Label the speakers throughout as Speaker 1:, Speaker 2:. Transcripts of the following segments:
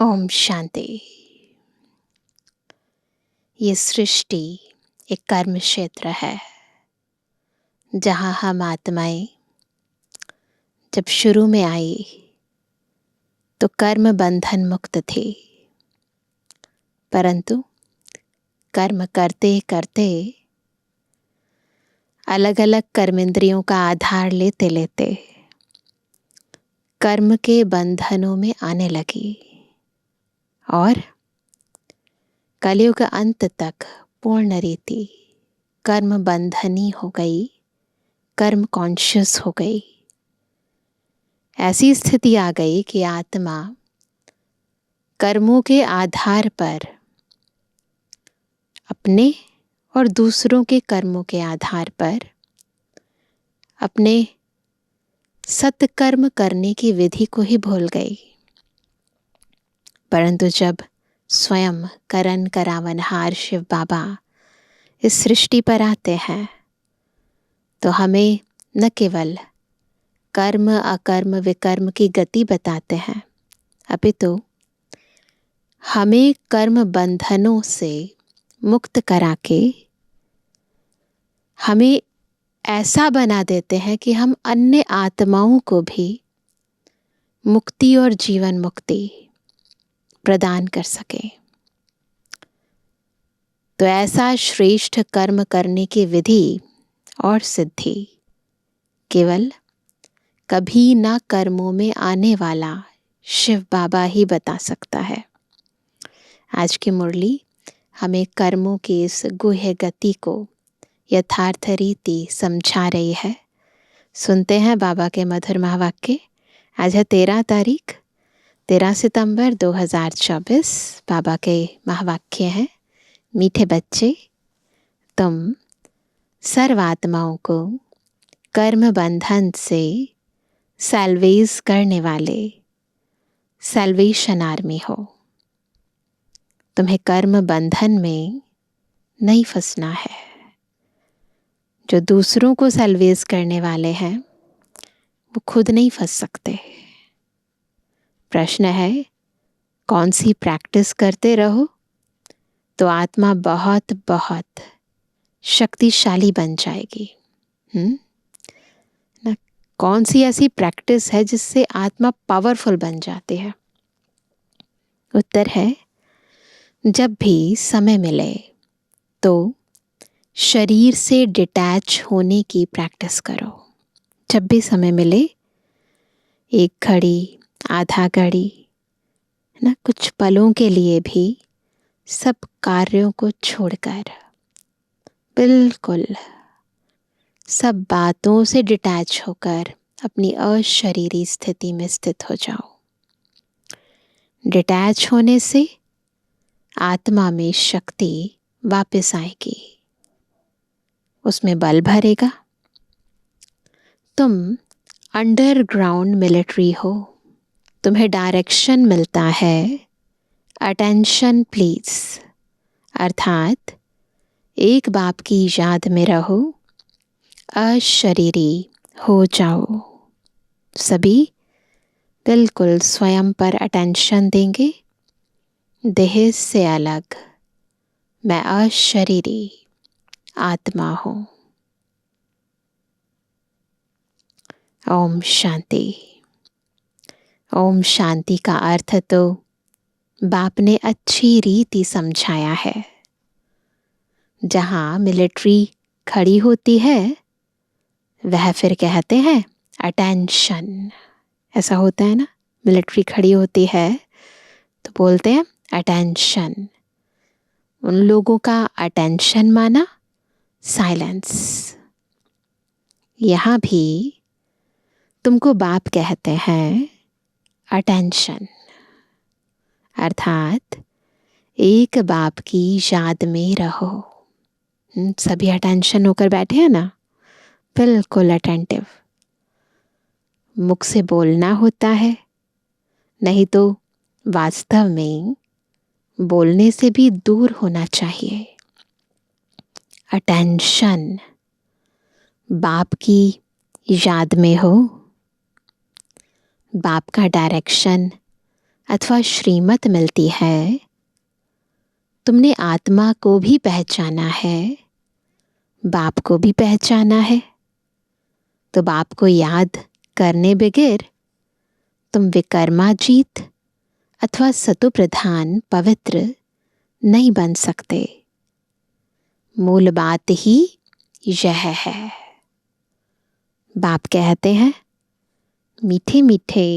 Speaker 1: ओम शांति। ये सृष्टि एक कर्म क्षेत्र है जहाँ हम आत्माएं जब शुरू में आई तो कर्म बंधन मुक्त थी, परंतु कर्म करते करते अलग अलग कर्मेंद्रियों का आधार लेते लेते कर्म के बंधनों में आने लगी और कलयुग अंत तक पूर्ण रीति कर्म बंधनी हो गई, कर्म कॉन्शियस हो गई। ऐसी स्थिति आ गई कि आत्मा कर्मों के आधार पर अपने और दूसरों के कर्मों के आधार पर अपने सत्कर्म करने की विधि को ही भूल गई। परंतु जब स्वयं करन करावनहार शिव बाबा इस सृष्टि पर आते हैं तो हमें न केवल कर्म अकर्म विकर्म की गति बताते हैं, अपितु हमें कर्म बंधनों से मुक्त करा के हमें ऐसा बना देते हैं कि हम अन्य आत्माओं को भी मुक्ति और जीवन मुक्ति प्रदान कर सके। तो ऐसा श्रेष्ठ कर्म करने की विधि और सिद्धि केवल कभी ना कर्मों में आने वाला शिव बाबा ही बता सकता है। आज की मुरली हमें कर्मों की इस गुह्य गति को यथार्थ रीति समझा रही है। सुनते हैं बाबा के मधुर महावाक्य। आज है 13 सितंबर 2024। बाबा के महावाक्य हैं, मीठे बच्चे, तुम सर्वात्माओं को कर्म बंधन से सैल्वेज करने वाले सैल्वेशन आर्मी हो। तुम्हें कर्म बंधन में नहीं फंसना है। जो दूसरों को सैल्वेज करने वाले हैं वो खुद नहीं फंस सकते। प्रश्न है, कौन सी प्रैक्टिस करते रहो तो आत्मा बहुत बहुत शक्तिशाली बन जाएगी। ना, कौन सी ऐसी प्रैक्टिस है जिससे आत्मा पावरफुल बन जाती है? उत्तर है, जब भी समय मिले तो शरीर से डिटैच होने की प्रैक्टिस करो। जब भी समय मिले, एक घड़ी, आधा घड़ी, ना, कुछ पलों के लिए भी सब कार्यों को छोड़कर बिल्कुल सब बातों से डिटैच होकर अपनी अशरीरी स्थिति में स्थित हो जाओ। डिटैच होने से आत्मा में शक्ति वापस आएगी, उसमें बल भरेगा। तुम अंडरग्राउंड मिलिट्री हो, तुम्हें डायरेक्शन मिलता है अटेंशन प्लीज, अर्थात एक बाप की याद में रहो, अशरीरी हो जाओ। सभी बिल्कुल स्वयं पर अटेंशन देंगे। देह से अलग मैं अशरीरी आत्मा हूँ। ओम शांति। ओम शांति का अर्थ तो बाप ने अच्छी रीति समझाया है। जहाँ मिलिट्री खड़ी होती है वह फिर कहते हैं अटेंशन। ऐसा होता है ना, मिलिट्री खड़ी होती है तो बोलते हैं अटेंशन। उन लोगों का अटेंशन माना साइलेंस। यहाँ भी तुमको बाप कहते हैं अटेंशन, अर्थात एक बाप की याद में रहो। सभी अटेंशन होकर बैठे हैं ना, बिल्कुल अटेंटिव। मुख से बोलना होता है, नहीं तो वास्तव में बोलने से भी दूर होना चाहिए। अटेंशन, बाप की याद में हो। बाप का डायरेक्शन अथवा श्रीमत मिलती है, तुमने आत्मा को भी पहचाना है, बाप को भी पहचाना है, तो बाप को याद करने बगैर तुम विकर्माजीत अथवा सतो प्रधान पवित्र नहीं बन सकते। मूल बात ही यह है। बाप कहते हैं, मीठे मीठे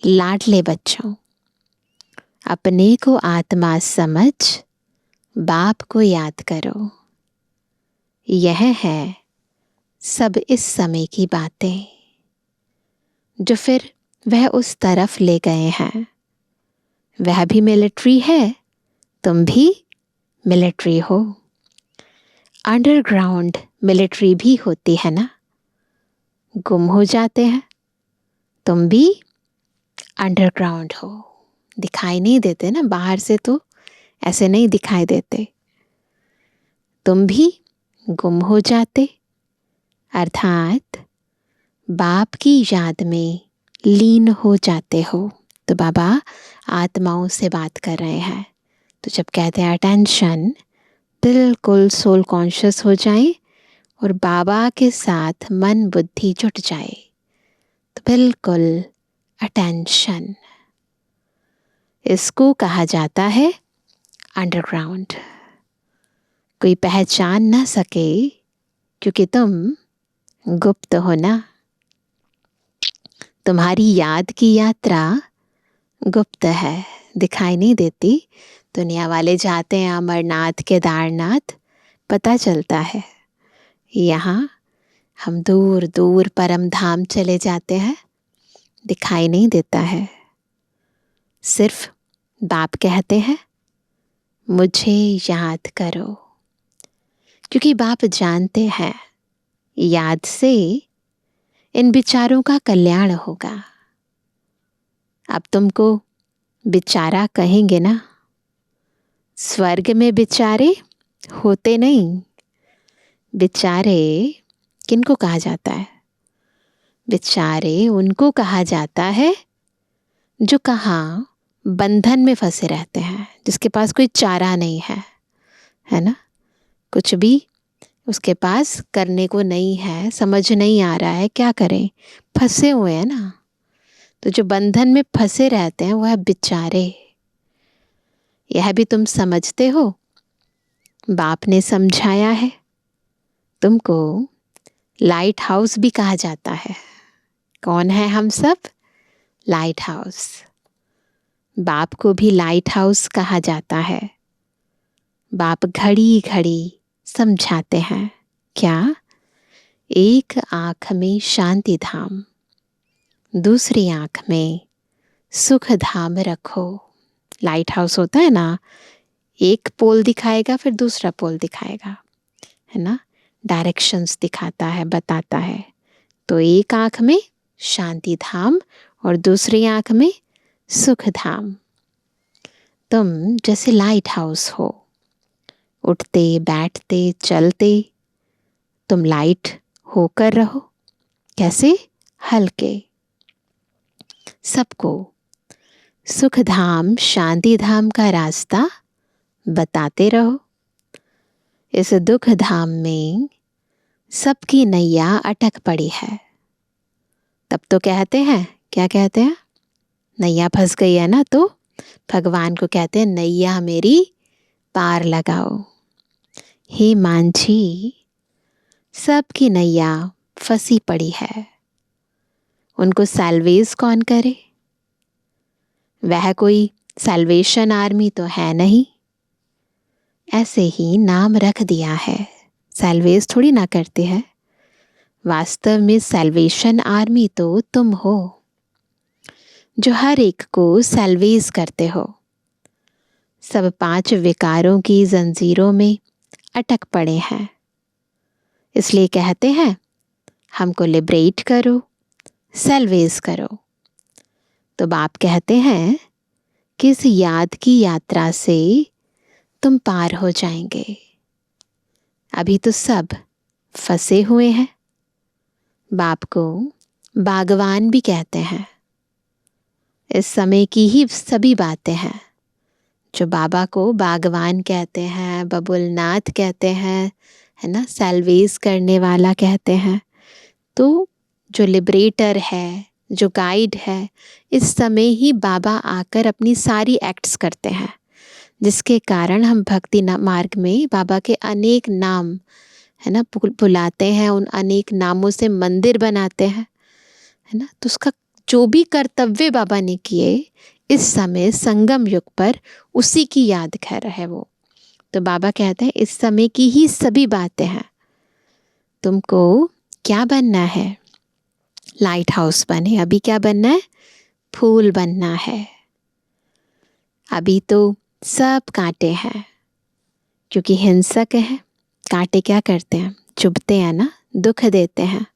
Speaker 1: लाडले बच्चों, अपने को आत्मा समझ बाप को याद करो। यह है सब इस समय की बातें जो फिर वह उस तरफ ले गए हैं। वह भी मिलिट्री है, तुम भी मिलिट्री हो। अंडरग्राउंड मिलिट्री भी होती है ना, गुम हो जाते हैं। तुम भी अंडरग्राउंड हो, दिखाई नहीं देते ना, बाहर से तो ऐसे नहीं दिखाई देते। तुम भी गुम हो जाते, अर्थात बाप की याद में लीन हो जाते हो। तो बाबा आत्माओं से बात कर रहे हैं। तो जब कहते हैं अटेंशन, बिल्कुल सोल कॉन्शियस हो जाए और बाबा के साथ मन बुद्धि जुट जाए, तो बिल्कुल अटेंशन। इसको कहा जाता है अंडरग्राउंड। कोई पहचान ना सके क्योंकि तुम गुप्त हो ना। तुम्हारी याद की यात्रा गुप्त है, दिखाई नहीं देती। दुनिया वाले जाते हैं अमरनाथ, केदारनाथ, पता चलता है। यहाँ हम दूर दूर परम धाम चले जाते हैं, दिखाई नहीं देता है। सिर्फ बाप कहते हैं, मुझे याद करो, क्योंकि बाप जानते हैं याद से इन विचारों का कल्याण होगा। अब तुमको बेचारा कहेंगे ना, स्वर्ग में बेचारे होते नहीं। बेचारे किनको कहा जाता है? बेचारे उनको कहा जाता है जो कहाँ बंधन में फंसे रहते हैं, जिसके पास कोई चारा नहीं है ना। कुछ भी उसके पास करने को नहीं है, समझ नहीं आ रहा है क्या करें, फंसे हुए हैं ना। तो जो बंधन में फंसे रहते हैं वह बेचारे। यह भी तुम समझते हो, बाप ने समझाया है। तुमको लाइट हाउस भी कहा जाता है। कौन है हम सब? Light house. बाप को भी लाइट हाउस कहा जाता है। बाप घड़ी घड़ी समझाते हैं क्या? एक आँख में शांति धाम, दूसरी आँख में सुख धाम रखो। लाइट हाउस होता है ना, एक पोल दिखाएगा फिर दूसरा पोल दिखाएगा, है ना, डायरेक्शंस दिखाता है, बताता है। तो एक आँख में शांति धाम और दूसरी आँख में सुख धाम। तुम जैसे लाइट हाउस हो, उठते बैठते चलते तुम लाइट होकर रहो। कैसे? हल्के। सबको सुख धाम शांति धाम का रास्ता बताते रहो। इस दुख धाम में सबकी नैया अटक पड़ी है। तब तो कहते हैं, क्या कहते हैं? नैया फंस गई है ना, तो भगवान को कहते हैं नैया मेरी पार लगाओ। हे मांझी, सबकी नैया फंसी पड़ी है, उनको सैल्वेज कौन करे? वह कोई सैल्वेशन आर्मी तो है नहीं, ऐसे ही नाम रख दिया है। सैल्वेज थोड़ी ना करते हैं। वास्तव में सैल्वेशन आर्मी तो तुम हो, जो हर एक को सैल्वेज करते हो। सब 5 विकारों की जंजीरों में अटक पड़े हैं, इसलिए कहते हैं हमको लिबरेट करो, सैल्वेज करो। तो बाप कहते हैं किस याद की यात्रा से तुम पार हो जाएंगे। अभी तो सब फंसे हुए हैं। बाप को बागवान भी कहते हैं। इस समय की ही सभी बातें हैं। जो बाबा को बागवान कहते हैं, बबुलनाथ कहते हैं, है ना, सेल्वेज करने वाला कहते हैं, तो जो लिबरेटर है, जो गाइड है, इस समय ही बाबा आकर अपनी सारी एक्ट्स करते हैं, जिसके कारण हम भक्ति मार्ग में बाबा के अनेक नाम, है ना, बुलाते हैं, उन अनेक नामों से मंदिर बनाते हैं, है ना। तो उसका जो भी कर्तव्य बाबा ने किए इस समय संगम युग पर, उसी की याद कर रहे हैं वो। तो बाबा कहते हैं इस समय की ही सभी बातें हैं। तुमको क्या बनना है? लाइट हाउस बने। अभी क्या बनना है? फूल बनना है। अभी तो सब कांटे हैं, क्योंकि हिंसक है। कांटे क्या करते हैं? चुभते हैं ना, दुख देते हैं।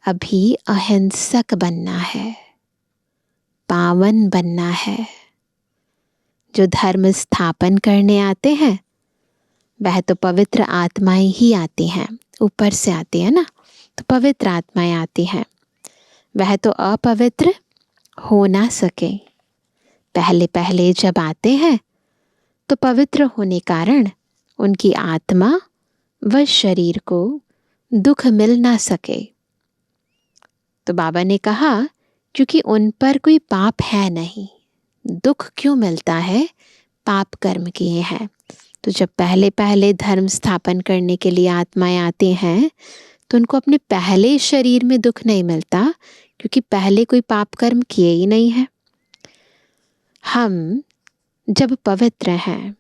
Speaker 1: अभी अहिंसक बनना है, पावन बनना है। जो धर्म स्थापन करने आते हैं वह तो पवित्र आत्माएं ही आती हैं, ऊपर से आती है ना, तो पवित्र आत्माएं आती हैं। वह तो अपवित्र हो ना सके। पहले पहले जब आते हैं तो पवित्र होने कारण उनकी आत्मा व शरीर को दुख मिल ना सके। तो बाबा ने कहा क्योंकि उन पर कोई पाप है नहीं, दुख क्यों मिलता है? पाप कर्म किए हैं। तो जब पहले पहले धर्म स्थापन करने के लिए आत्माएं आती हैं तो उनको अपने पहले शरीर में दुख नहीं मिलता, क्योंकि पहले कोई पाप कर्म किए ही नहीं है। हम जब पवित्र हैं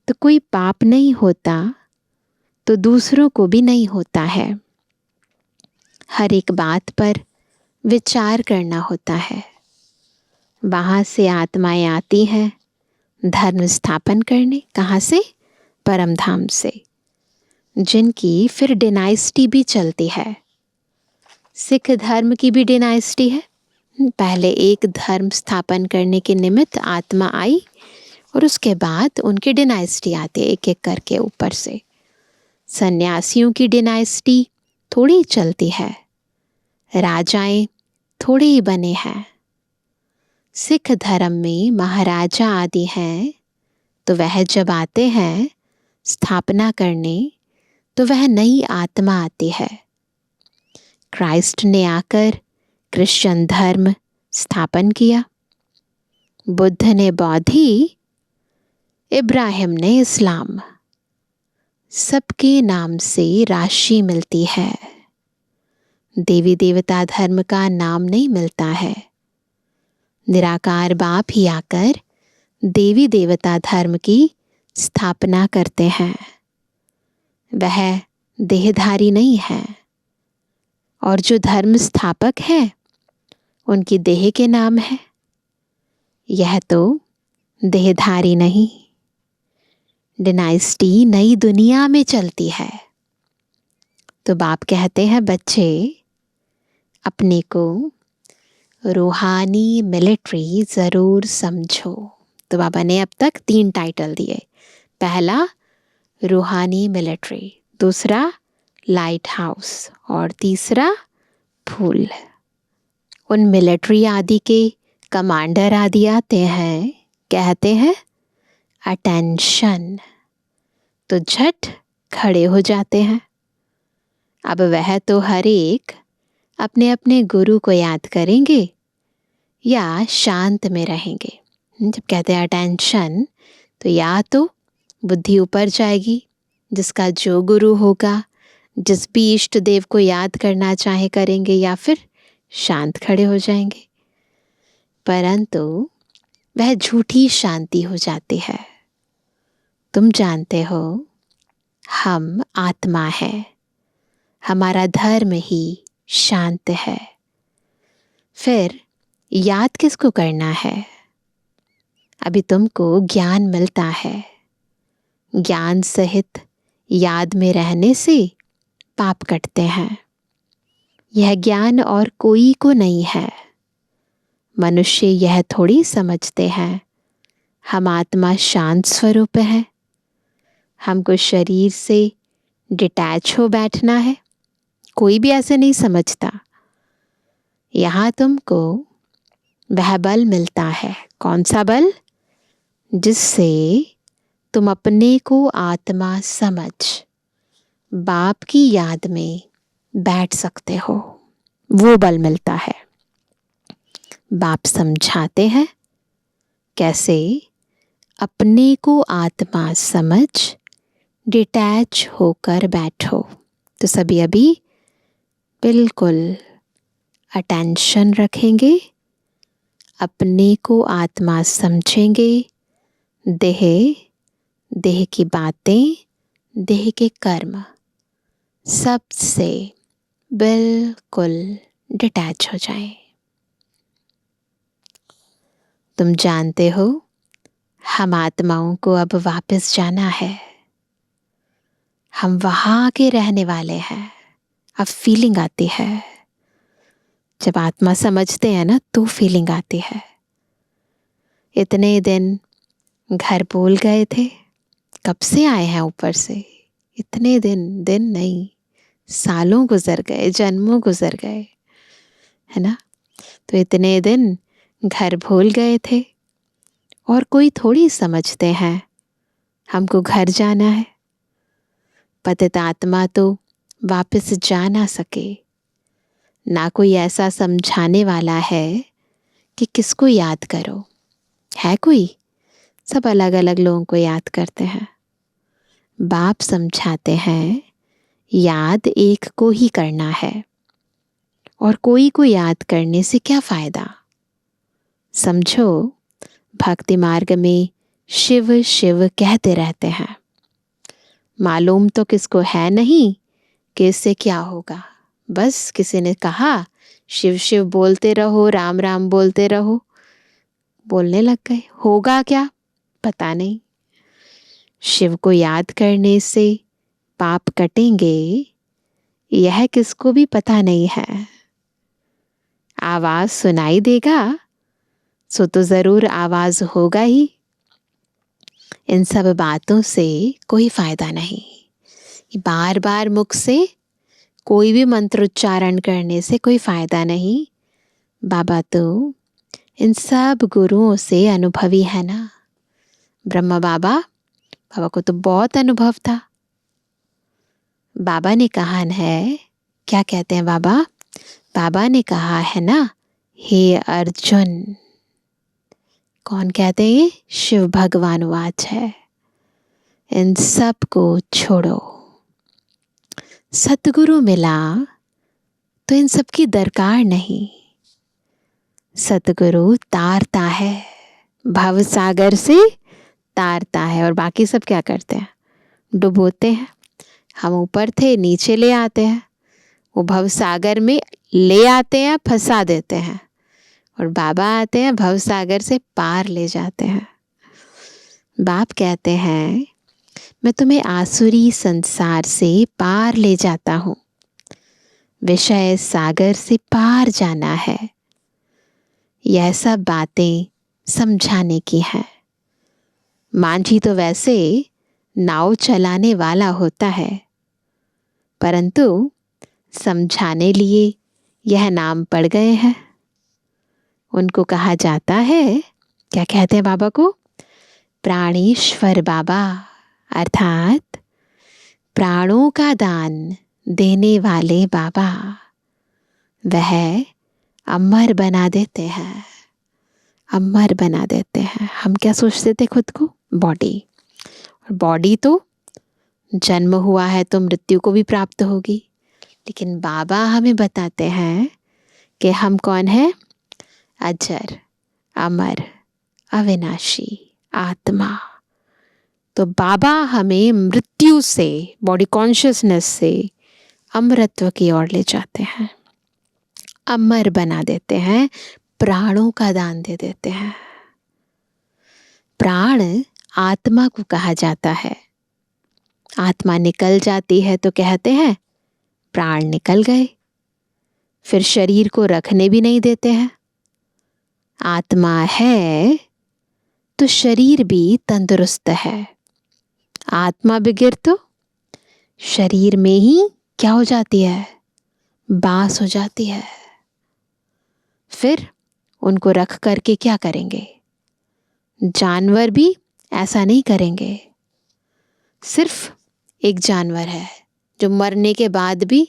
Speaker 1: तो कोई पाप नहीं होता, तो दूसरों को भी नहीं होता है। हर एक बात पर विचार करना होता है। वहाँ से आत्माएं आती हैं धर्म स्थापन करने। कहाँ से? परम धाम से, जिनकी फिर डिनाइस्टी भी चलती है। सिख धर्म की भी डिनाइस्टी है। पहले एक धर्म स्थापन करने के निमित्त आत्मा आई और उसके बाद उनकी डिनाइस्टी आती है एक एक करके ऊपर से। सन्यासियों की डिनाइस्टी थोड़ी चलती है, राजाएं थोड़े ही बने हैं। सिख धर्म में महाराजा आदि हैं, तो वह जब आते हैं स्थापना करने तो वह नई आत्मा आती है। क्राइस्ट ने आकर क्रिश्चियन धर्म स्थापन किया, बुद्ध ने बौद्धि, इब्राहिम ने इस्लाम। सबके नाम से राशि मिलती है, देवी देवता धर्म का नाम नहीं मिलता है। निराकार बाप ही आकर देवी देवता धर्म की स्थापना करते हैं। वह देहधारी नहीं है, और जो धर्म स्थापक है उनकी देह के नाम है। यह तो देहधारी नहीं। डिनाइस्टी नई दुनिया में चलती है। तो बाप कहते हैं बच्चे अपने को रूहानी मिलिट्री ज़रूर समझो। तो बाबा ने अब तक 3 टाइटल दिए। पहला रूहानी मिलिट्री, दूसरा लाइट हाउस, और तीसरा फूल। उन मिलिट्री आदि के कमांडर आदि आते हैं, कहते हैं अटेंशन, तो झट खड़े हो जाते हैं। अब वह तो हर एक अपने अपने गुरु को याद करेंगे या शांत में रहेंगे। जब कहते हैं अटेंशन, तो या तो बुद्धि ऊपर जाएगी, जिसका जो गुरु होगा, जिस भी इष्ट देव को याद करना चाहे करेंगे, या फिर शांत खड़े हो जाएंगे। परंतु वह झूठी शांति हो जाती है। तुम जानते हो हम आत्मा है, हमारा धर्म ही शांत है। फिर याद किसको करना है? अभी तुमको ज्ञान मिलता है। ज्ञान सहित याद में रहने से पाप कटते हैं। यह ज्ञान और कोई को नहीं है। मनुष्य यह थोड़ी समझते हैं हम आत्मा शांत स्वरूप है, हमको शरीर से डिटैच हो बैठना है। कोई भी ऐसे नहीं समझता। यहाँ तुमको वह बल मिलता है। कौन सा बल? जिससे तुम अपने को आत्मा समझ बाप की याद में बैठ सकते हो। वो बल मिलता है। बाप समझाते हैं कैसे अपने को आत्मा समझ डिटैच होकर बैठो। तो सभी अभी बिल्कुल अटेंशन रखेंगे, अपने को आत्मा समझेंगे, देह देह की बातें, देह के कर्म सबसे बिल्कुल डिटैच हो जाएं। तुम जानते हो हम आत्माओं को अब वापस जाना है। हम वहाँ के रहने वाले हैं। अब फीलिंग आती है। जब आत्मा समझते हैं ना तो फीलिंग आती है। इतने दिन घर भूल गए थे, कब से आए हैं ऊपर से। इतने दिन, दिन नहीं, सालों गुजर गए, जन्मों गुजर गए, है ना। तो इतने दिन घर भूल गए थे और कोई थोड़ी समझते हैं हमको घर जाना है। पतित आत्मा तो वापस जा ना सके। ना कोई ऐसा समझाने वाला है कि किसको याद करो। है कोई? सब अलग अलग लोगों को याद करते हैं। बाप समझाते हैं याद एक को ही करना है और कोई को याद करने से क्या फायदा। समझो, भक्ति मार्ग में शिव शिव कहते रहते हैं। मालूम तो किसको है नहीं कि इससे क्या होगा। बस किसी ने कहा शिव शिव बोलते रहो, राम राम बोलते रहो, बोलने लग गए। होगा क्या पता नहीं। शिव को याद करने से पाप कटेंगे यह किसको भी पता नहीं है। आवाज सुनाई देगा सो तो जरूर आवाज होगा ही। इन सब बातों से कोई फायदा नहीं। बार बार मुख से कोई भी मंत्र उच्चारण करने से कोई फायदा नहीं। बाबा तो इन सब गुरुओं से अनुभवी है ना। ब्रह्मा बाबा, बाबा को तो बहुत अनुभव था। बाबा ने कहा है, क्या कहते हैं बाबा? बाबा ने कहा है ना, हे अर्जुन। कौन कहते हैं ये? शिव भगवान वाच है। इन सब को छोड़ो। सतगुरु मिला तो इन सब की दरकार नहीं। सतगुरु तारता है, भव सागर से तारता है। और बाकी सब क्या करते हैं? डुबोते हैं। हम ऊपर थे, नीचे ले आते हैं। वो भव सागर में ले आते हैं, फंसा देते हैं। और बाबा आते हैं, भव सागर से पार ले जाते हैं। बाप कहते हैं मैं तुम्हें आसुरी संसार से पार ले जाता हूँ। विषय सागर से पार जाना है। यह सब बातें समझाने की हैं। मांझी तो वैसे नाव चलाने वाला होता है, परंतु समझाने लिए यह नाम पड़ गए हैं। उनको कहा जाता है, क्या कहते हैं बाबा को? प्राणेश्वर बाबा, अर्थात प्राणों का दान देने वाले बाबा। वह अमर बना देते हैं, अमर बना देते हैं। हम क्या सोचते थे खुद को? बॉडी। और बॉडी तो जन्म हुआ है तो मृत्यु को भी प्राप्त होगी। लेकिन बाबा हमें बताते हैं कि हम कौन है? अजर, अमर, अविनाशी आत्मा। तो बाबा हमें मृत्यु से, बॉडी कॉन्शियसनेस से अमरत्व की ओर ले जाते हैं, अमर बना देते हैं, प्राणों का दान दे देते हैं। प्राण आत्मा को कहा जाता है। आत्मा निकल जाती है तो कहते हैं प्राण निकल गए। फिर शरीर को रखने भी नहीं देते हैं। आत्मा है तो शरीर भी तंदुरुस्त है। आत्मा बिगिर तो शरीर में ही क्या हो जाती है? बास हो जाती है। फिर उनको रख करके क्या करेंगे? जानवर भी ऐसा नहीं करेंगे। सिर्फ एक जानवर है जो मरने के बाद भी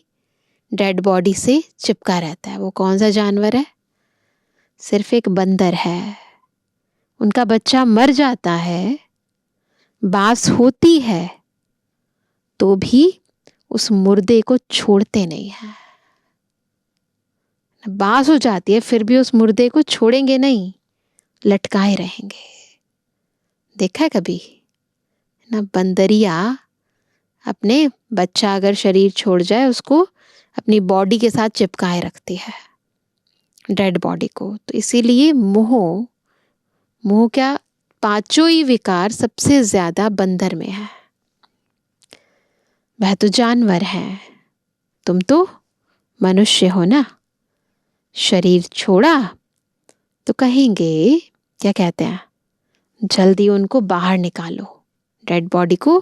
Speaker 1: डेड बॉडी से चिपका रहता है। वो कौन सा जानवर है? सिर्फ एक बंदर है। उनका बच्चा मर जाता है, बास होती है, तो भी उस मुर्दे को छोड़ते नहीं हैं। बास हो जाती है फिर भी उस मुर्दे को छोड़ेंगे नहीं, लटकाए रहेंगे। देखा है कभी ना? बंदरिया अपने बच्चा अगर शरीर छोड़ जाए उसको अपनी बॉडी के साथ चिपकाए रखती है, डेड बॉडी को। तो इसीलिए मोह क्या, पांचों ही विकार सबसे ज्यादा बंदर में है। वह तो जानवर है, तुम तो मनुष्य हो ना। शरीर छोड़ा तो कहेंगे, क्या कहते हैं, जल्दी उनको बाहर निकालो, डेड बॉडी को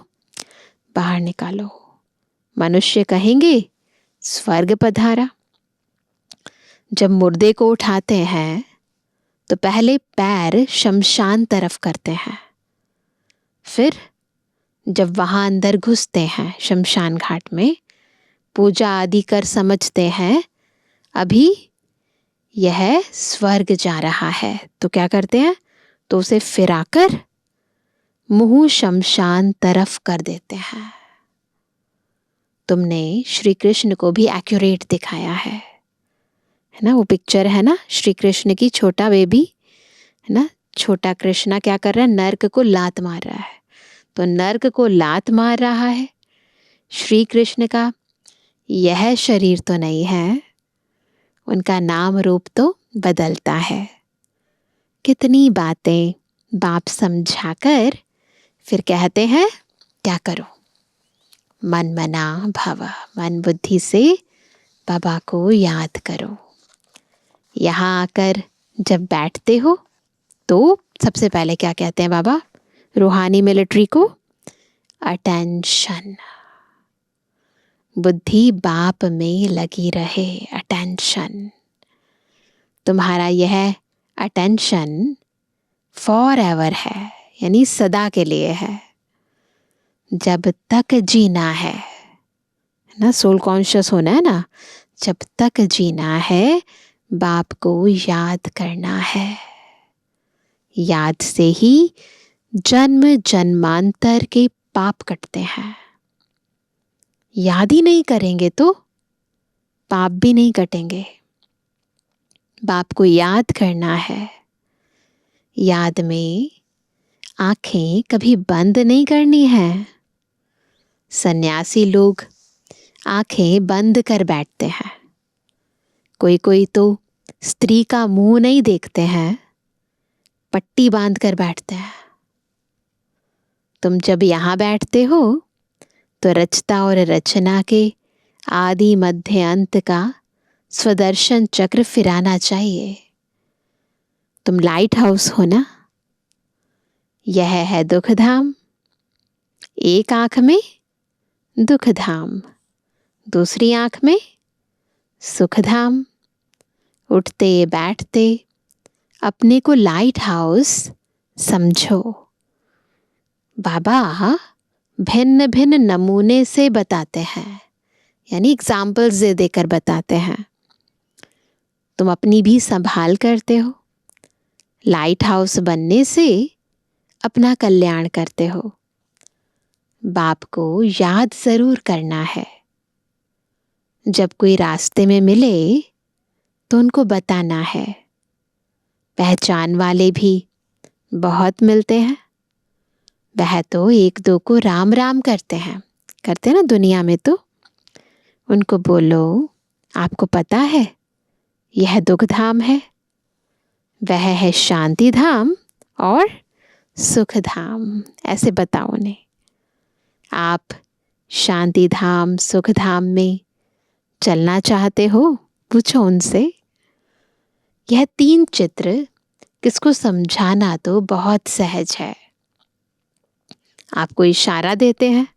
Speaker 1: बाहर निकालो। मनुष्य कहेंगे स्वर्ग पधारा। जब मुर्दे को उठाते हैं तो पहले पैर शमशान तरफ करते हैं, फिर जब वहां अंदर घुसते हैं शमशान घाट में, पूजा आदि कर समझते हैं अभी यह स्वर्ग जा रहा है, तो क्या करते हैं? तो उसे फिराकर मुंह शमशान तरफ कर देते हैं। तुमने श्री कृष्ण को भी एक्यूरेट दिखाया है ना? वो पिक्चर है ना श्री कृष्ण की, छोटा बेबी है ना, छोटा कृष्णा क्या कर रहा है? नर्क को लात मार रहा है। तो नर्क को लात मार रहा है श्री कृष्ण का यह शरीर तो नहीं है, उनका नाम रूप तो बदलता है। कितनी बातें बाप समझाकर फिर कहते हैं क्या करो? मन मना भव, मन बुद्धि से बाबा को याद करो। यहाँ आकर जब बैठते हो तो सबसे पहले क्या कहते हैं बाबा रूहानी मिलिट्री को? अटेंशन। बुद्धि बाप में लगी रहे, अटेंशन। तुम्हारा यह अटेंशन फॉर एवर है, यानी सदा के लिए है। जब तक जीना है ना, सोल कॉन्शियस होना है ना, जब तक जीना है बाप को याद करना है। याद से ही जन्म जन्मांतर के पाप कटते हैं। याद ही नहीं करेंगे तो पाप भी नहीं कटेंगे। बाप को याद करना है। याद में आंखें कभी बंद नहीं करनी है। सन्यासी लोग आंखें बंद कर बैठते हैं। कोई कोई तो स्त्री का मुंह नहीं देखते हैं, पट्टी बांध कर बैठते हैं। तुम जब यहां बैठते हो तो रचता और रचना के आदि मध्य अंत का स्वदर्शन चक्र फिराना चाहिए। तुम लाइट हाउस हो ना। यह है दुख धाम। एक आंख में दुख धाम, दूसरी आंख में सुख धाम। उठते बैठते अपने को लाइट हाउस समझो। बाबा भिन्न भिन्न नमूने से बताते हैं, यानी एग्जाम्पल्स दे देकर बताते हैं। तुम अपनी भी संभाल करते हो। लाइट हाउस बनने से अपना कल्याण करते हो। बाप को याद जरूर करना है। जब कोई रास्ते में मिले तो उनको बताना है। पहचान वाले भी बहुत मिलते हैं। वह तो एक दो को राम राम करते हैं ना दुनिया में। तो उनको बोलो आपको पता है यह दुख धाम है, वह है शांति धाम और सुख धाम। ऐसे बताओ उन्हें। आप शांति धाम सुख धाम में चलना चाहते हो? पूछो उनसे। यह तीन चित्र किसको समझाना तो बहुत सहज है। आपको इशारा देते हैं।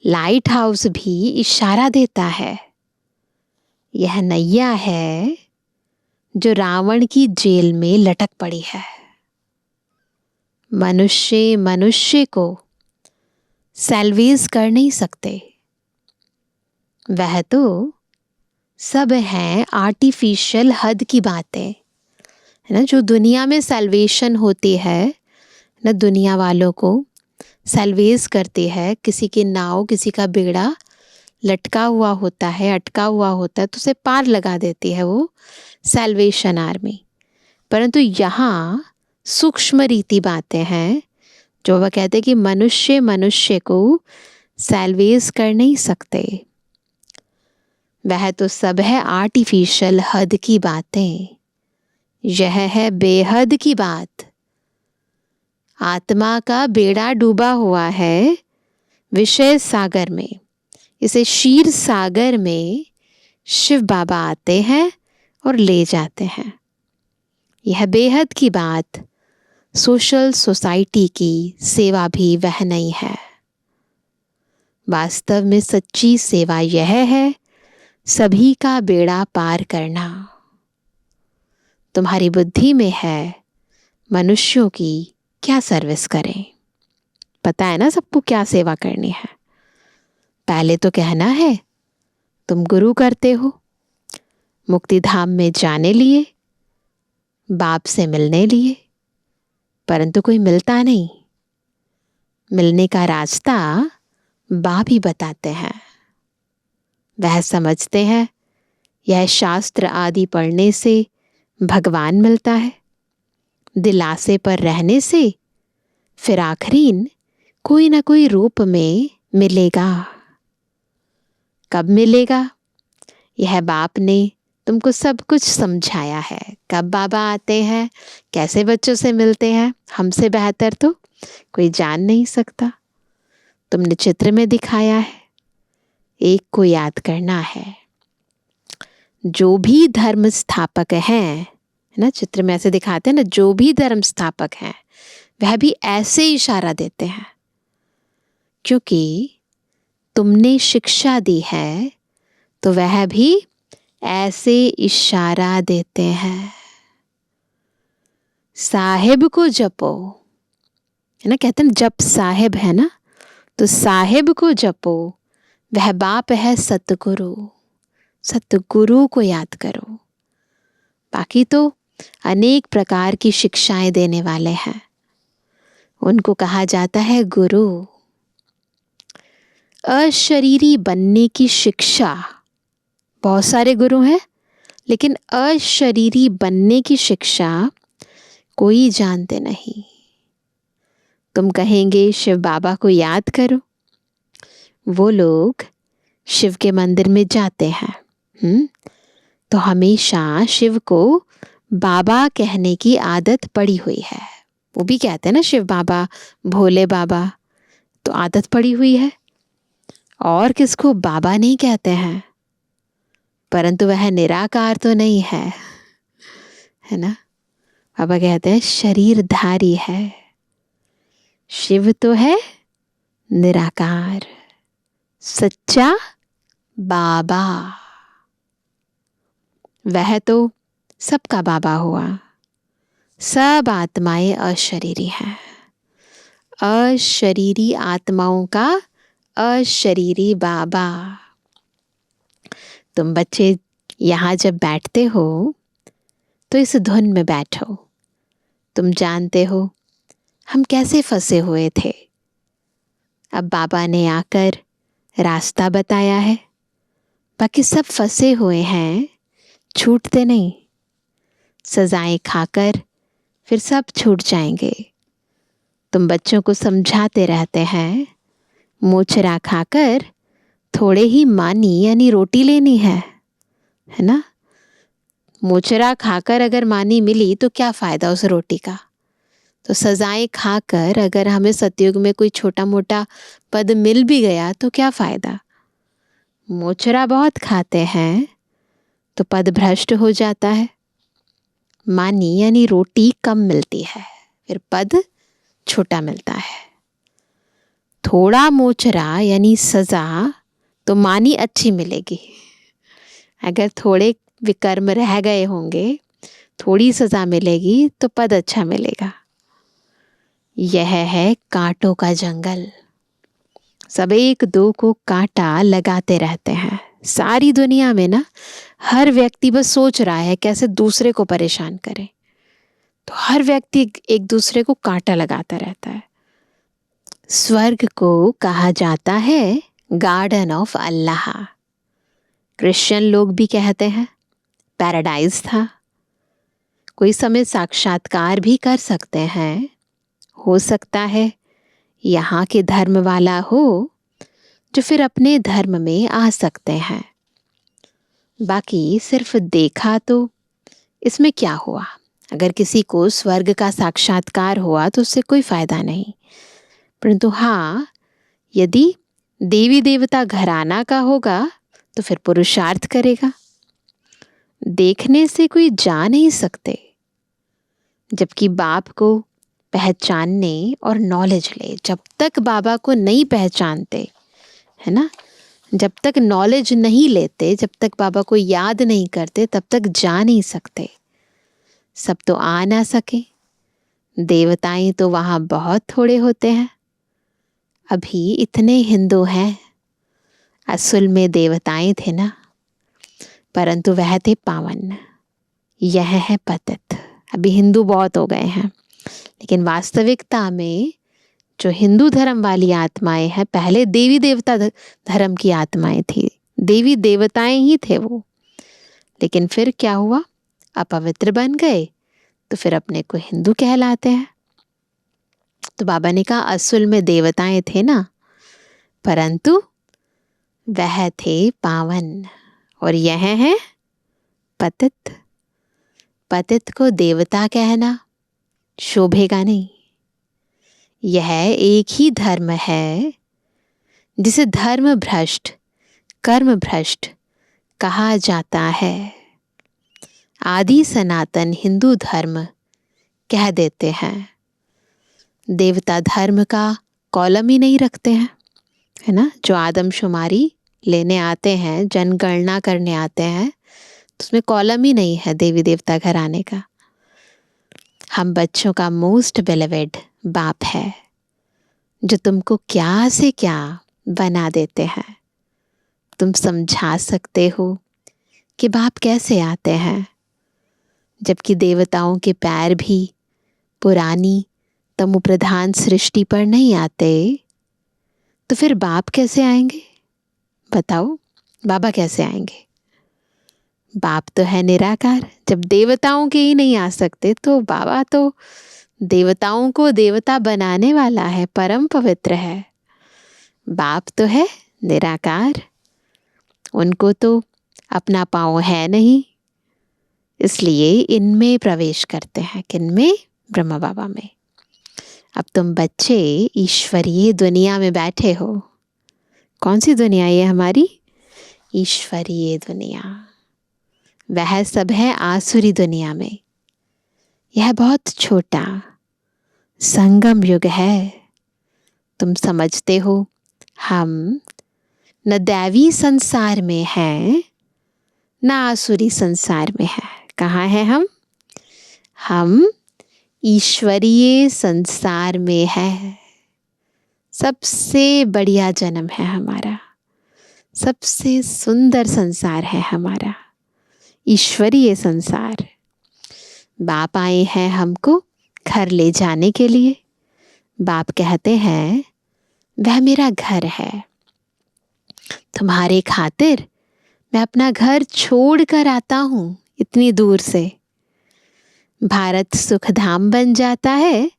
Speaker 1: लाइट हाउस भी इशारा देता है। यह नैया है जो रावण की जेल में लटक पड़ी है। मनुष्य मनुष्य को सैल्वेज कर नहीं सकते। वह तो सब हैं आर्टिफिशियल हद की बातें, है ना। जो दुनिया में सैल्वेशन होती है ना, दुनिया वालों को सैल्वेज करती है। किसी की नाव, किसी का बेड़ा लटका हुआ होता है, अटका हुआ होता है, तो उसे पार लगा देती है वो सैल्वेशन आर्मी। परंतु यहाँ सूक्ष्म रीति बातें हैं जो वह कहते हैं कि मनुष्य मनुष्य को सैल्वेज कर नहीं सकते। वह तो सब है आर्टिफिशियल हद की बातें। यह है बेहद की बात। आत्मा का बेड़ा डूबा हुआ है विषय सागर में। इसे क्षीर सागर में शिव बाबा आते हैं और ले जाते हैं। यह बेहद की बात। सोशल सोसाइटी की सेवा भी वह नहीं है। वास्तव में सच्ची सेवा यह है सभी का बेड़ा पार करना। तुम्हारी बुद्धि में है मनुष्यों की क्या सर्विस करें। पता है ना सबको क्या सेवा करनी है। पहले तो कहना है तुम गुरु करते हो, मुक्ति धाम में जाने लिए, बाप से मिलने लिए, परंतु कोई मिलता नहीं। मिलने का रास्ता बाप ही बताते हैं। वह समझते हैं यह शास्त्र आदि पढ़ने से भगवान मिलता है, दिलासे पर रहने से फिर आखिरीन कोई ना कोई रूप में मिलेगा। कब मिलेगा? यह बाप ने तुमको सब कुछ समझाया है। कब बाबा आते हैं, कैसे बच्चों से मिलते हैं, हमसे बेहतर तो कोई जान नहीं सकता। तुमने चित्र में दिखाया है। एक को याद करना है। जो भी धर्म स्थापक हैं, है ना, चित्र में ऐसे दिखाते हैं ना, जो भी धर्म स्थापक हैं वह भी ऐसे इशारा देते हैं, क्योंकि तुमने शिक्षा दी है तो वह भी ऐसे इशारा देते हैं। साहिब को जपो, है ना, कहते हैं जप साहिब, है ना, तो साहिब को जपो। वह बाप है सतगुरु। सतगुरु को याद करो। बाकी तो अनेक प्रकार की शिक्षाएं देने वाले हैं, उनको कहा जाता है गुरु। अशरीरी बनने की शिक्षा, बहुत सारे गुरु हैं, लेकिन अशरीरी बनने की शिक्षा कोई जानते नहीं। तुम कहेंगे शिव बाबा को याद करो, वो लोग शिव के मंदिर में जाते हैं, तो हमेशा शिव को बाबा कहने की आदत पड़ी हुई है। वो भी कहते हैं ना शिव बाबा, भोले बाबा, तो आदत पड़ी हुई है। और किसको बाबा नहीं कहते हैं, परंतु वह निराकार तो नहीं है, है ना। बाबा कहते हैं शरीरधारी है। शिव तो है निराकार, सच्चा बाबा। वह तो सबका बाबा हुआ। सब आत्माएं अशरीरी हैं। अशरीरी आत्माओं का अशरीरी बाबा। तुम बच्चे यहाँ जब बैठते हो तो इस धुन में बैठो। तुम जानते हो हम कैसे फंसे हुए थे, अब बाबा ने आकर रास्ता बताया है। बाकी सब फंसे हुए हैं, छूटते नहीं। सजाएं खाकर फिर सब छूट जाएंगे। तुम बच्चों को समझाते रहते हैं, मोचरा खाकर थोड़े ही मानी यानी रोटी लेनी है ना। मोचरा खाकर अगर मानी मिली तो क्या फ़ायदा उस रोटी का। तो सजाएं खाकर अगर हमें सतयुग में कोई छोटा मोटा पद मिल भी गया तो क्या फ़ायदा। मोचरा बहुत खाते हैं तो पद भ्रष्ट हो जाता है। मानी यानी रोटी कम मिलती है, फिर पद छोटा मिलता है। थोड़ा मोचरा यानी सजा तो मानी अच्छी मिलेगी। अगर थोड़े विकर्म रह गए होंगे थोड़ी सजा मिलेगी तो पद अच्छा मिलेगा। यह है कांटों का जंगल। सब एक दो को कांटा लगाते रहते हैं। सारी दुनिया में ना हर व्यक्ति बस सोच रहा है कैसे दूसरे को परेशान करे, तो हर व्यक्ति एक दूसरे को कांटा लगाता रहता है। स्वर्ग को कहा जाता है गार्डन ऑफ अल्लाह। क्रिश्चियन लोग भी कहते हैं पैराडाइज था। कोई समय साक्षात्कार भी कर सकते हैं। हो सकता है यहाँ के धर्म वाला हो जो फिर अपने धर्म में आ सकते हैं। बाकी सिर्फ देखा तो इसमें क्या हुआ? अगर किसी को स्वर्ग का साक्षात्कार हुआ तो उससे कोई फायदा नहीं। परंतु हाँ, यदि देवी देवता घराना का होगा तो फिर पुरुषार्थ करेगा। देखने से कोई जा नहीं सकते, जबकि बाप को पहचानने और नॉलेज ले। जब तक बाबा को नहीं पहचानते, है ना, जब तक नॉलेज नहीं लेते, जब तक बाबा को याद नहीं करते, तब तक जा नहीं सकते। सब तो आ ना सके। देवताएं तो वहाँ बहुत थोड़े होते हैं। अभी इतने हिंदू हैं, असल में देवताएं थे ना, परंतु वह थे पावन। यह है पतित। अभी हिंदू बहुत हो गए हैं, लेकिन वास्तविकता में जो हिंदू धर्म वाली आत्माएं हैं, पहले देवी देवता धर्म की आत्माएं थी। देवी देवताएं ही थे वो। लेकिन फिर क्या हुआ? अपवित्र बन गए तो फिर अपने को हिंदू कहलाते हैं। तो बाबा ने कहा असल में देवताएं थे ना, परंतु वह थे पावन। और यह है पतित। पतित को देवता कहना शोभेगा नहीं। यह एक ही धर्म है जिसे धर्म भ्रष्ट, कर्म भ्रष्ट कहा जाता है। आदि सनातन हिंदू धर्म कह देते हैं। देवता धर्म का कॉलम ही नहीं रखते हैं, है ना। जो आदमशुमारी लेने आते हैं, जनगणना करने आते हैं, तो उसमें कॉलम ही नहीं है देवी देवता घराने का। हम बच्चों का मोस्ट बेलवेड बाप है, जो तुमको क्या से क्या बना देते हैं। तुम समझा सकते हो कि बाप कैसे आते हैं, जबकि देवताओं के पैर भी पुरानी तमो प्रधान सृष्टि पर नहीं आते, तो फिर बाप कैसे आएंगे? बताओ, बाबा कैसे आएंगे? बाप तो है निराकार। जब देवताओं के ही नहीं आ सकते, तो बाबा तो देवताओं को देवता बनाने वाला है, परम पवित्र है। बाप तो है निराकार, उनको तो अपना पाँव है नहीं, इसलिए इनमें प्रवेश करते हैं। किनमें? ब्रह्मा बाबा में। अब तुम बच्चे ईश्वरीय दुनिया में बैठे हो। कौन सी दुनिया ये हमारी? ईश्वरीय दुनिया। वह सब है आसुरी दुनिया में। यह बहुत छोटा संगम युग है। तुम समझते हो हम न दैवी संसार में हैं, न आसुरी संसार में है। कहाँ है हम? हम ईश्वरीय संसार में है। सबसे बढ़िया जन्म है हमारा, सबसे सुंदर संसार है हमारा, ईश्वरीय संसार। बाप आए हैं हमको घर ले जाने के लिए। बाप कहते हैं वह मेरा घर है। तुम्हारे खातिर मैं अपना घर छोड़ कर आता हूँ इतनी दूर से। भारत सुखधाम बन जाता है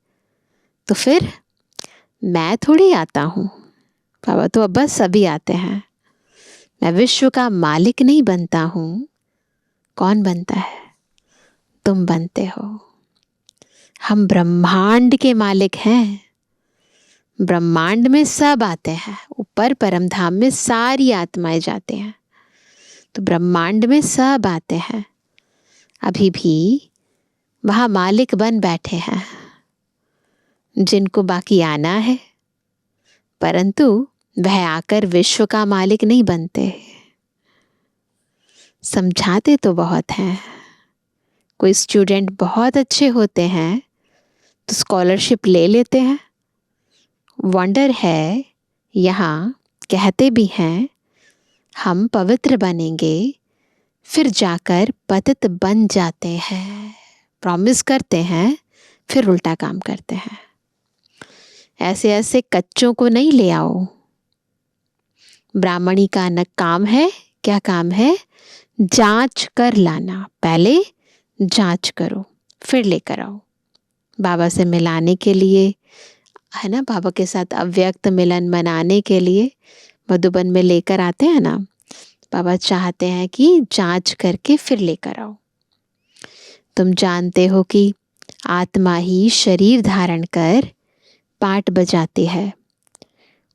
Speaker 1: तो फिर मैं थोड़ी आता हूँ। बाबा तो अब बस सभी आते हैं। मैं विश्व का मालिक नहीं बनता हूँ। कौन बनता है? तुम बनते हो। हम ब्रह्मांड के मालिक हैं। ब्रह्मांड में सब आते हैं। ऊपर परम धाम में सारी आत्माएं जाते हैं, तो ब्रह्मांड में सब आते हैं। अभी भी वहाँ मालिक बन बैठे हैं जिनको बाकी आना है, परंतु वह आकर विश्व का मालिक नहीं बनते। समझाते तो बहुत हैं, कोई स्टूडेंट बहुत अच्छे होते हैं तो स्कॉलरशिप ले लेते हैं। वंडर है यहाँ कहते भी हैं हम पवित्र बनेंगे, फिर जाकर पतित बन जाते हैं। प्रॉमिस करते हैं फिर उल्टा काम करते हैं। ऐसे ऐसे कच्चों को नहीं ले आओ। ब्राह्मणी का न काम है, क्या काम है? जांच कर लाना। पहले जांच करो फिर लेकर आओ। बाबा से मिलाने के लिए, है ना, बाबा के साथ अव्यक्त मिलन मनाने के लिए मधुबन में लेकर आते हैं ना। बाबा चाहते हैं कि जांच करके फिर लेकर आओ। तुम जानते हो कि आत्मा ही शरीर धारण कर पाठ बजाती है।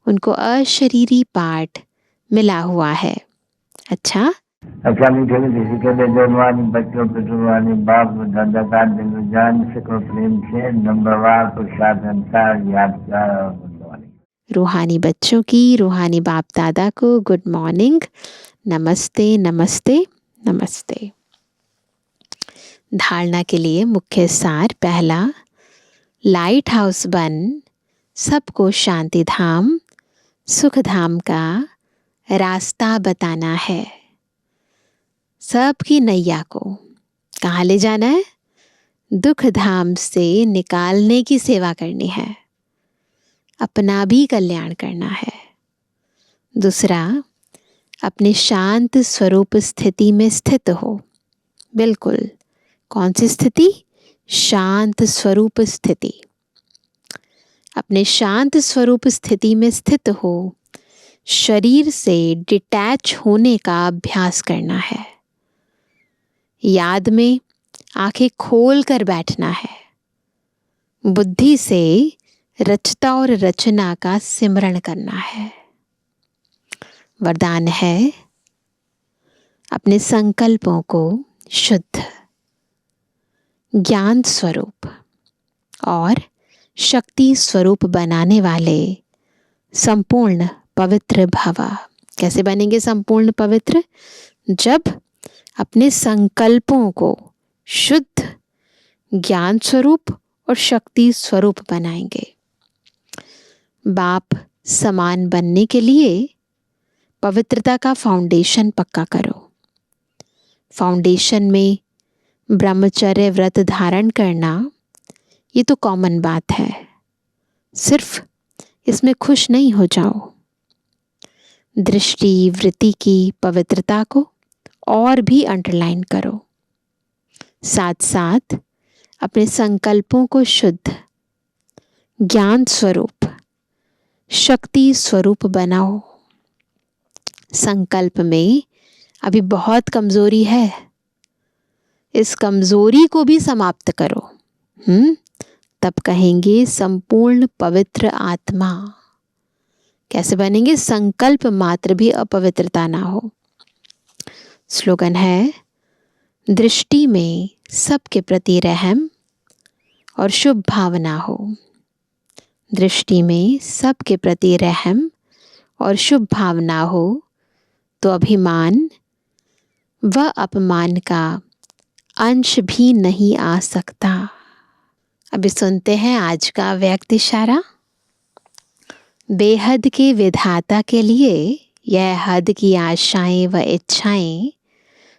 Speaker 1: उनको अशरीरी पाठ मिला हुआ है। अच्छा,
Speaker 2: मीठे मीठे सिकले जवानी बच्चों पे जुबानी बाप दादा का दिल जान सको प्रेम से नंबरवार प्रसाद अंसार याद का
Speaker 1: रूहानी बच्चों की, रूहानी बाप दादा को गुड मॉर्निंग, नमस्ते नमस्ते नमस्ते। धारणा के लिए मुख्य सार। पहला, लाइट हाउस बन सबको शांति धाम सुख धाम का रास्ता बताना है। सबकी नैया को कहाँ ले जाना है? दुख धाम से निकालने की सेवा करनी है, अपना भी कल्याण करना है। दूसरा, अपने शांत स्वरूप स्थिति में स्थित हो। बिल्कुल, कौन सी स्थिति? शांत स्वरूप स्थिति। अपने शांत स्वरूप स्थिति में स्थित हो, शरीर से डिटैच होने का अभ्यास करना है। याद में आंखें खोल कर बैठना है। बुद्धि से रचता और रचना का सिमरण करना है। वरदान है, अपने संकल्पों को शुद्ध, ज्ञान स्वरूप और शक्ति स्वरूप बनाने वाले संपूर्ण पवित्र भव। कैसे बनेंगे संपूर्ण पवित्र? जब अपने संकल्पों को शुद्ध, ज्ञान स्वरूप और शक्ति स्वरूप बनाएंगे। बाप समान बनने के लिए पवित्रता का फाउंडेशन पक्का करो। फाउंडेशन में ब्रह्मचर्य व्रत धारण करना, ये तो कॉमन बात है। सिर्फ इसमें खुश नहीं हो जाओ। दृष्टि वृत्ति की पवित्रता को और भी अंडरलाइन करो। साथ साथ अपने संकल्पों को शुद्ध, ज्ञान स्वरूप, शक्ति स्वरूप बनाओ। संकल्प में अभी बहुत कमजोरी है, इस कमजोरी को भी समाप्त करो। तब कहेंगे संपूर्ण पवित्र आत्मा। कैसे बनेंगे? संकल्प मात्र भी अपवित्रता ना हो। स्लोगन है, दृष्टि में सबके प्रति रहम और शुभ भावना हो। दृष्टि में सबके प्रति रहम और शुभ भावना हो तो अभिमान व अपमान का अंश भी नहीं आ सकता। अभी सुनते हैं आज का व्यक्त इशारा। बेहद के विधाता के लिए यह हद की आशाएं व इच्छाएं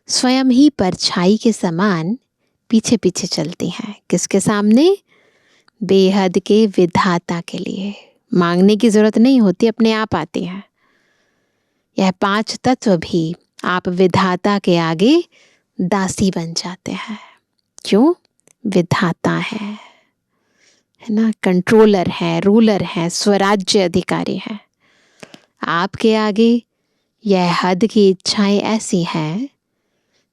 Speaker 1: स्वयं ही परछाई के समान पीछे पीछे चलती हैं। किसके सामने? बेहद के विधाता के लिए। मांगने की जरूरत नहीं होती, अपने आप आती हैं। यह 5 तत्व भी आप विधाता के आगे दासी बन जाते हैं। क्यों? विधाता है ना, कंट्रोलर है, रूलर है, स्वराज्य अधिकारी है। आपके आगे यह हद की इच्छाएं ऐसी हैं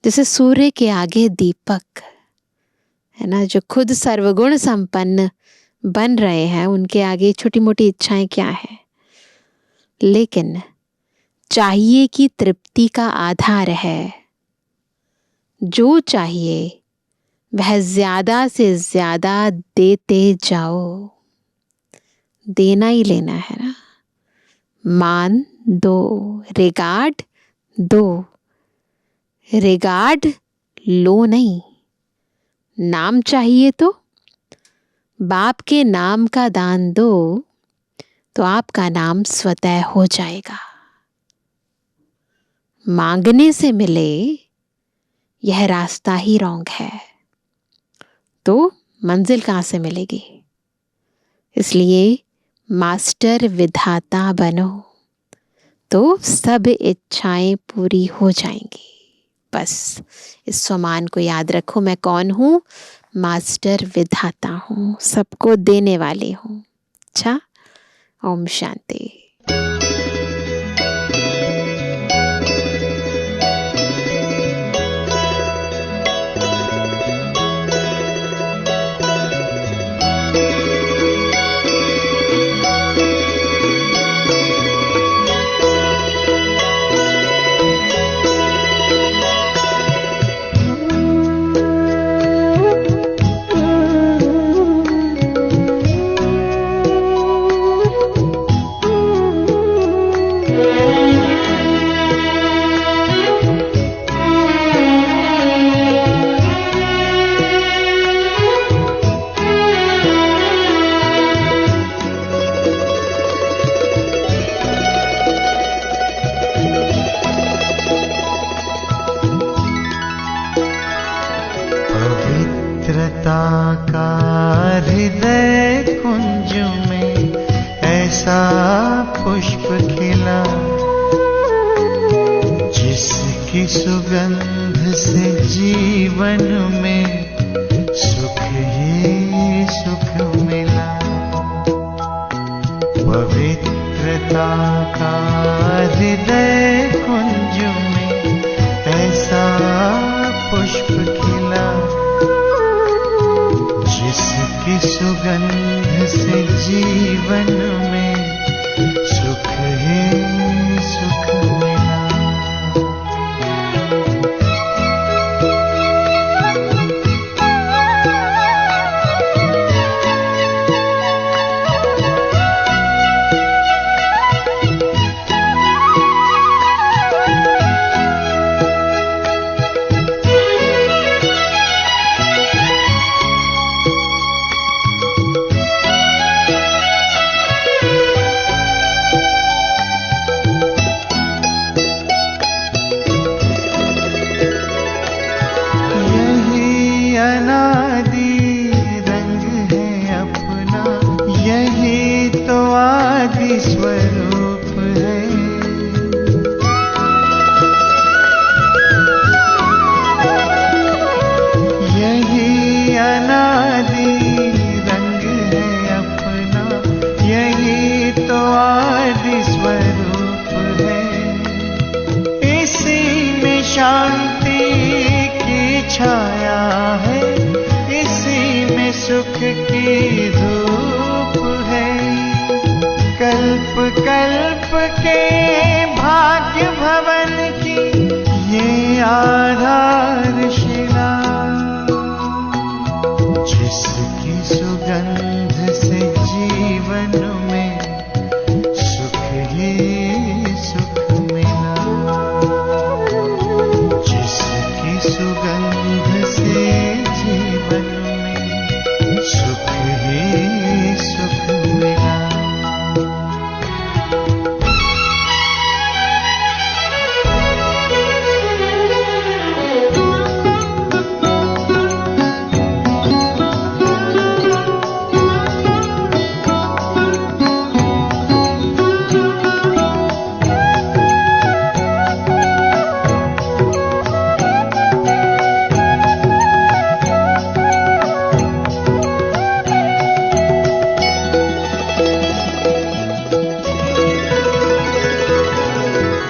Speaker 1: जैसे सूर्य के आगे दीपक, है ना, जो खुद सर्वगुण संपन्न बन रहे हैं, उनके आगे छोटी मोटी इच्छाएं क्या है। लेकिन चाहिए की तृप्ति का आधार है। जो चाहिए वह ज्यादा से ज्यादा देते जाओ। देना ही लेना है ना। मान दो, रिगार्ड दो, रिगार्ड लो नहीं। नाम चाहिए तो बाप के नाम का दान दो, तो आपका नाम स्वतः हो जाएगा। मांगने से मिले, यह रास्ता ही रॉन्ग है, तो मंजिल कहाँ से मिलेगी? इसलिए मास्टर विधाता बनो, तो सब इच्छाएं पूरी हो जाएंगी। बस इस स्वमान को याद रखो, मैं कौन हूँ? मास्टर विधाता हूँ, सबको देने वाली हूँ। अच्छा, ओम शांति।
Speaker 3: हृदय कुंज में ऐसा पुष्प खिला, जिसकी सुगंध से जीवन में सुख ही सुख मिला। पवित्रता का हृदय कुंज में ऐसा पुष्प खिला, जिसकी सुगंध से जीवन में सुख ही सुख मिला। शांति की छाया है, इसी में सुख की धूप है। कल्प कल्प के भाग्य भवन की ये आधारशिला, जिसकी सुगंध से जीवन में सुख ही सुख मिला। सुगंध से जीवन में सुख ही सुख मिला।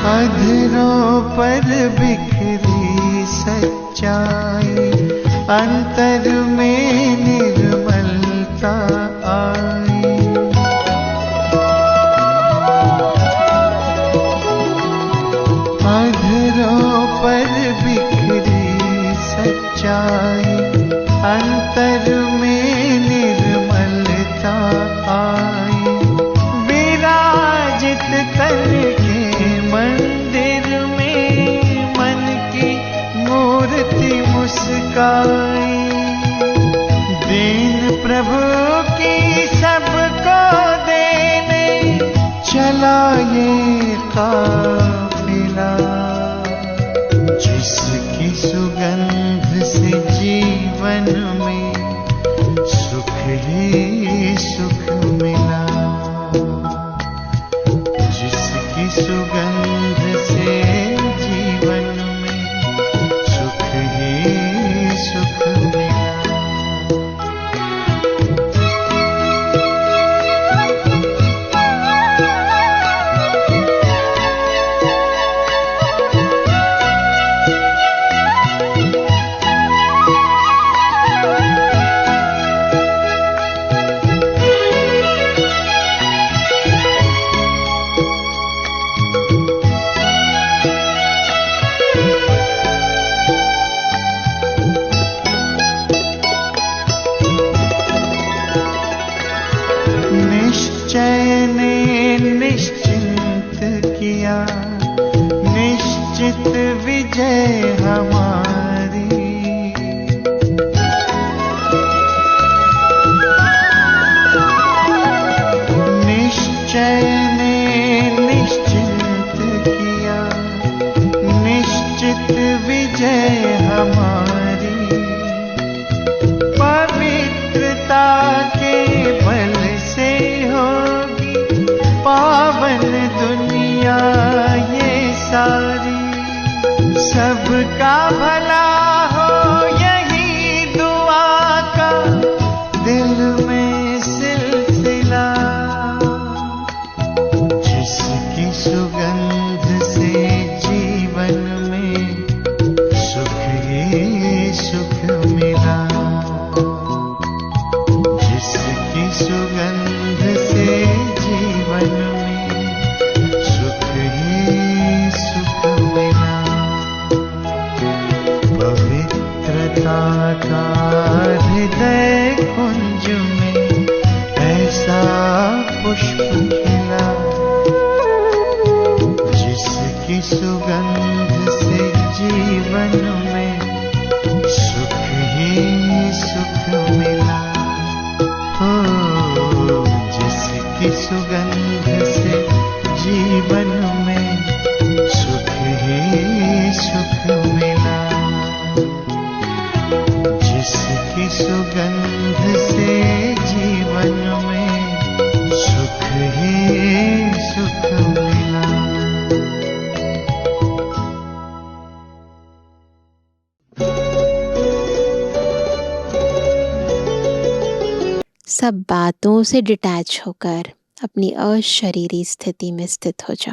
Speaker 3: अधरों पर बिखरी सच्चाई, अंतर में निर्मलता आई। अधरों पर बिखरी सच्चाई, अंतर में निर्मलता आई। विराजित तन मंदिर में मन की मूर्ति मुस्काई। ये काफिला, जिसकी सुगंध से जीवन में सुख ही सुख मिला, जिसकी सुगंध से जीवन में सुख ही सुख मिला। निश्चय ने निश्चिंत किया, निश्चित विजय हमारी। निश्चय ने निश्चिंत किया, निश्चित विजय हमारी। पवित्रता के बल से होगी पावन दुनिया ये सारी। सबका भला हो यही दुआ का दिल में सिलसिला, जिसकी सुगंध से जीवन में सुख ही सुख मिला, जिसकी सुगंध से जीवन में सुख ही सुख मिला। पवित्रता का हृदय कुंज में ऐसा पुष्प खिला, जिसकी सुगंध से जीवन में सुख ही सुख मिला। हो जिसकी सुगंध से जीवन में सुख ही सुख मिला, जिसकी सुगंध से जीवन में सुख ही सुख मिला।
Speaker 1: सब बातों से डिटैच होकर अपनी अशरीरी स्थिति में स्थित हो जाओ।